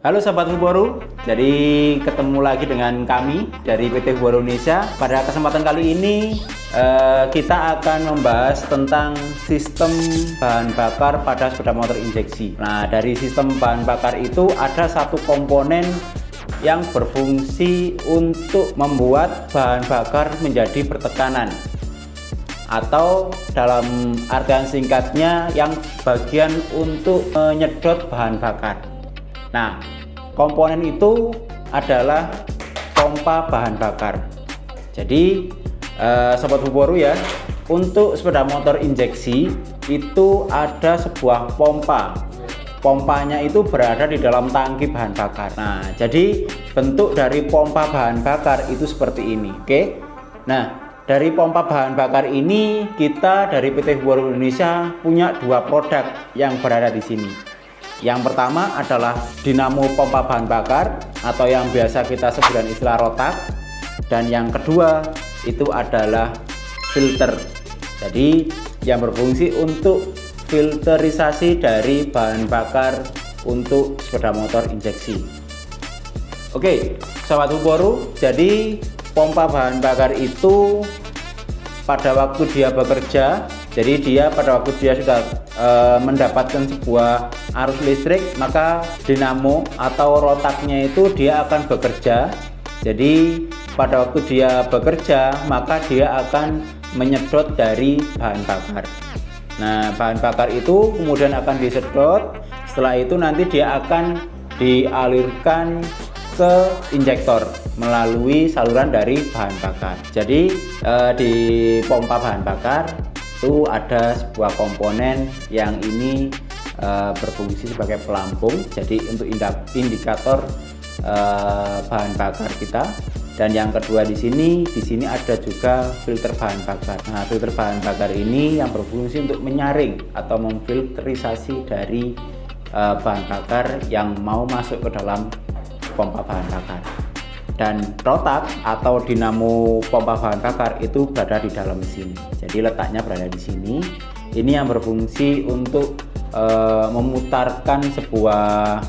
Halo sahabat Fuboru, jadi ketemu lagi dengan kami dari PT Fuboru Indonesia. Pada kesempatan kali ini kita akan membahas tentang sistem bahan bakar pada sepeda motor injeksi. Nah, dari sistem bahan bakar itu ada satu komponen yang berfungsi untuk membuat bahan bakar menjadi bertekanan, atau dalam artian singkatnya yang bagian untuk menyedot bahan bakar. Nah, komponen itu adalah pompa bahan bakar. Jadi sobat Fuboru ya, untuk sepeda motor injeksi itu ada sebuah pompa. Pompanya itu berada di dalam tangki bahan bakar. Nah, jadi bentuk dari pompa bahan bakar itu seperti ini. Oke. Nah, dari pompa bahan bakar ini kita dari PT Fuboru Indonesia punya dua produk yang berada di sini. Yang pertama adalah dinamo pompa bahan bakar atau yang biasa kita sebut dengan istilah rotak, dan yang kedua itu adalah filter. Jadi yang berfungsi untuk filterisasi dari bahan bakar untuk sepeda motor injeksi. Oke, sobat Fuboru, jadi pompa bahan bakar itu pada waktu dia bekerja, jadi dia pada waktu dia sudah mendapatkan sebuah arus listrik, maka dinamo atau rotaknya itu dia akan bekerja. Jadi pada waktu dia bekerja, maka dia akan menyedot dari bahan bakar. Nah, bahan bakar itu kemudian akan disedot. Setelah itu nanti dia akan dialirkan ke injektor melalui saluran dari bahan bakar. Jadi di pompa bahan bakar itu ada sebuah komponen yang ini berfungsi sebagai pelampung, jadi untuk indikator bahan bakar kita. Dan yang kedua di sini ada juga filter bahan bakar. Nah, filter bahan bakar ini yang berfungsi untuk menyaring atau memfilterisasi dari bahan bakar yang mau masuk ke dalam pompa bahan bakar. Dan rotak atau dinamo pompa bahan bakar itu berada di dalam sini. Jadi letaknya berada di sini. Ini yang berfungsi untuk memutarkan sebuah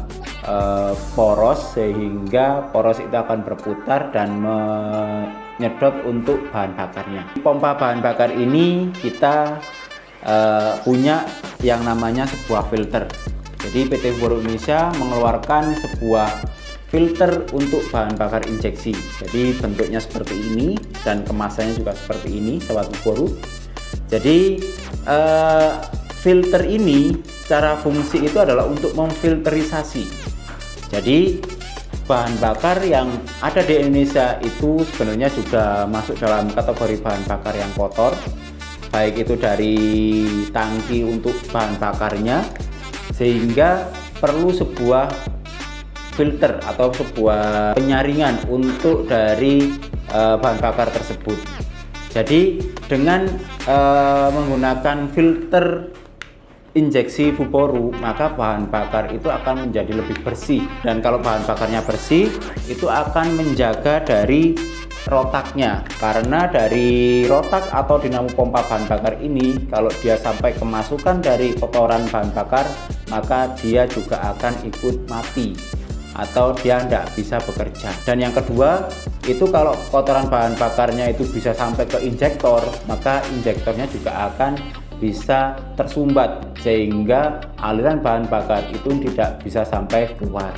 poros, sehingga poros itu akan berputar dan menyedot untuk bahan bakarnya. Pompa bahan bakar ini kita punya yang namanya sebuah filter. Jadi PT Fuboru Indonesia mengeluarkan sebuah filter untuk bahan bakar injeksi. Jadi bentuknya seperti ini dan kemasannya juga seperti ini, sobat Fuboru. Jadi filter ini secara fungsi itu adalah untuk memfilterisasi. Jadi bahan bakar yang ada di Indonesia itu sebenarnya juga masuk dalam kategori bahan bakar yang kotor, baik itu dari tangki untuk bahan bakarnya, sehingga perlu sebuah filter atau sebuah penyaringan untuk dari bahan bakar tersebut. Jadi dengan menggunakan filter injeksi Fuboru, maka bahan bakar itu akan menjadi lebih bersih. Dan kalau bahan bakarnya bersih, itu akan menjaga dari rotaknya. Karena dari rotak atau dinamo pompa bahan bakar ini, kalau dia sampai kemasukan dari kotoran bahan bakar, maka dia juga akan ikut mati atau dia tidak bisa bekerja. Dan yang kedua itu kalau kotoran bahan bakarnya itu bisa sampai ke injektor, maka injektornya juga akan bisa tersumbat sehingga aliran bahan bakar itu tidak bisa sampai keluar.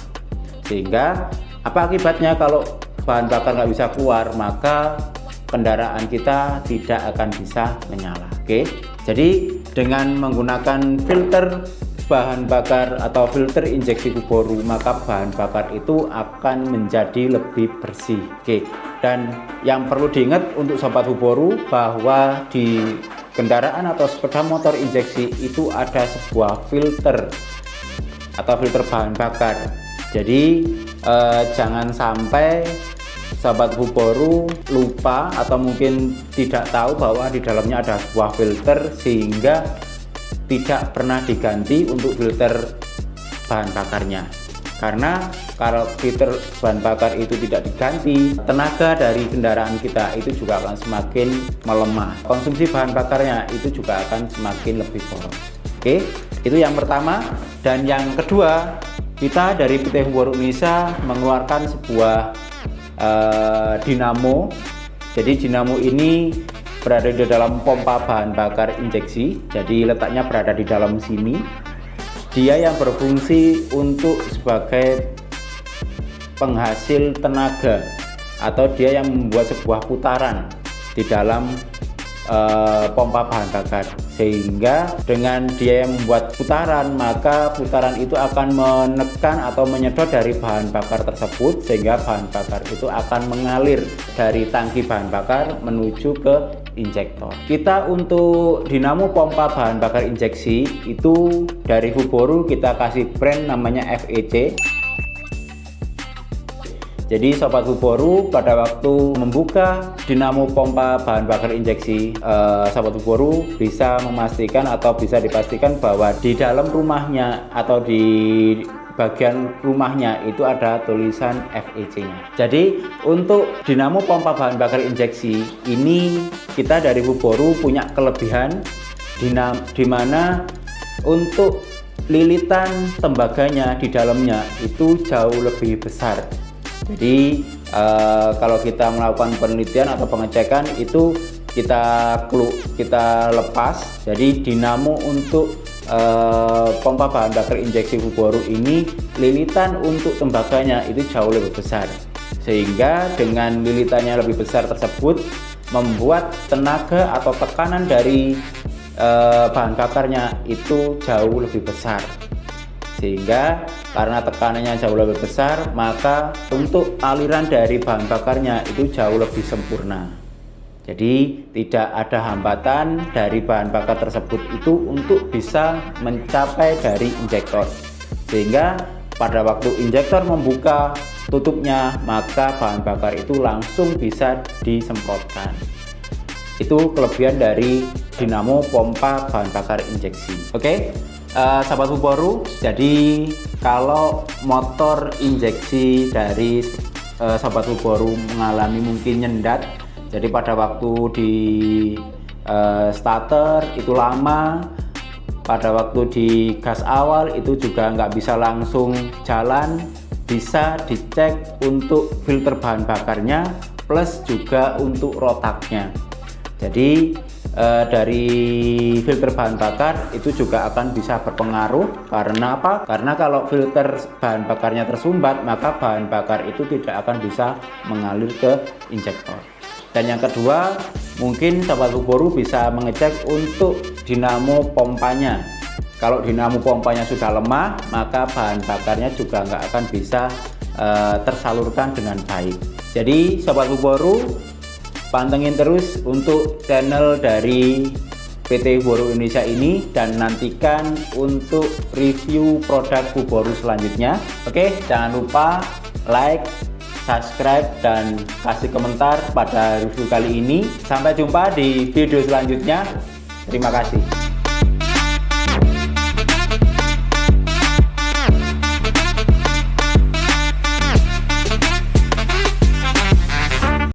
Sehingga apa akibatnya kalau bahan bakar nggak bisa keluar, maka kendaraan kita tidak akan bisa menyala. Oke, jadi dengan menggunakan filter bahan bakar atau filter injeksi Fuboru, maka bahan bakar itu akan menjadi lebih bersih. Oke, dan yang perlu diingat untuk sobat Fuboru bahwa di kendaraan atau sepeda motor injeksi itu ada sebuah filter atau filter bahan bakar. Jadi jangan sampai sahabat Fuboru lupa atau mungkin tidak tahu bahwa di dalamnya ada sebuah filter sehingga tidak pernah diganti untuk filter bahan bakarnya. Karena kalau filter bahan bakar itu tidak diganti, tenaga dari kendaraan kita itu juga akan semakin melemah. Konsumsi bahan bakarnya itu juga akan semakin lebih boros. Oke, itu yang pertama. Dan yang kedua, kita dari PT Huboru Indonesia mengeluarkan sebuah dinamo. Jadi dinamo ini berada di dalam pompa bahan bakar injeksi, jadi letaknya berada di dalam sini. Dia yang berfungsi untuk sebagai penghasil tenaga, atau dia yang membuat sebuah putaran di dalam pompa bahan bakar, sehingga dengan dia yang membuat putaran, maka putaran itu akan menekan atau menyedot dari bahan bakar tersebut, sehingga bahan bakar itu akan mengalir dari tangki bahan bakar menuju ke injektor. Kita untuk dinamo pompa bahan bakar injeksi itu dari Huboru kita kasih brand namanya FEC. Jadi Sobat Huboru, pada waktu membuka dinamo pompa bahan bakar injeksi, Sobat Huboru bisa memastikan atau bisa dipastikan bahwa di dalam rumahnya atau di bagian rumahnya itu ada tulisan FEC-nya. Jadi untuk dinamo pompa bahan bakar injeksi ini kita dari Huboru punya kelebihan di mana untuk lilitan tembaganya di dalamnya itu jauh lebih besar. Jadi kalau kita melakukan penelitian atau pengecekan itu kita lepas. Jadi dinamo untuk pompa bahan bakar injeksi Huboru ini lilitan untuk tembaganya itu jauh lebih besar, sehingga dengan lilitannya lebih besar tersebut membuat tenaga atau tekanan dari bahan bakarnya itu jauh lebih besar. Sehingga karena tekanannya jauh lebih besar, maka untuk aliran dari bahan bakarnya itu jauh lebih sempurna. Jadi tidak ada hambatan dari bahan bakar tersebut itu untuk bisa mencapai dari injektor. Sehingga pada waktu injektor membuka tutupnya, maka bahan bakar itu langsung bisa disemprotkan. Itu kelebihan dari dinamo pompa bahan bakar injeksi. Oke? Sahabat Huboru, jadi kalau motor injeksi dari Sahabat Huboru mengalami mungkin nyendat, jadi pada waktu di starter itu lama, pada waktu di gas awal itu juga nggak bisa langsung jalan, bisa dicek untuk filter bahan bakarnya plus juga untuk rotaknya. Jadi dari filter bahan bakar itu juga akan bisa berpengaruh. Karena apa? Karena kalau filter bahan bakarnya tersumbat, maka bahan bakar itu tidak akan bisa mengalir ke injektor. Dan yang kedua, mungkin Sahabat Huboru bisa mengecek untuk dinamo pompanya. Kalau dinamo pompanya sudah lemah, maka bahan bakarnya juga nggak akan bisa tersalurkan dengan baik. Jadi Sahabat Huboru, pantengin terus untuk channel dari PT Huboru Indonesia ini dan nantikan untuk review produk Huboru selanjutnya. Oke, jangan lupa like, subscribe, dan kasih komentar pada review kali ini. Sampai jumpa di video selanjutnya. Terima kasih.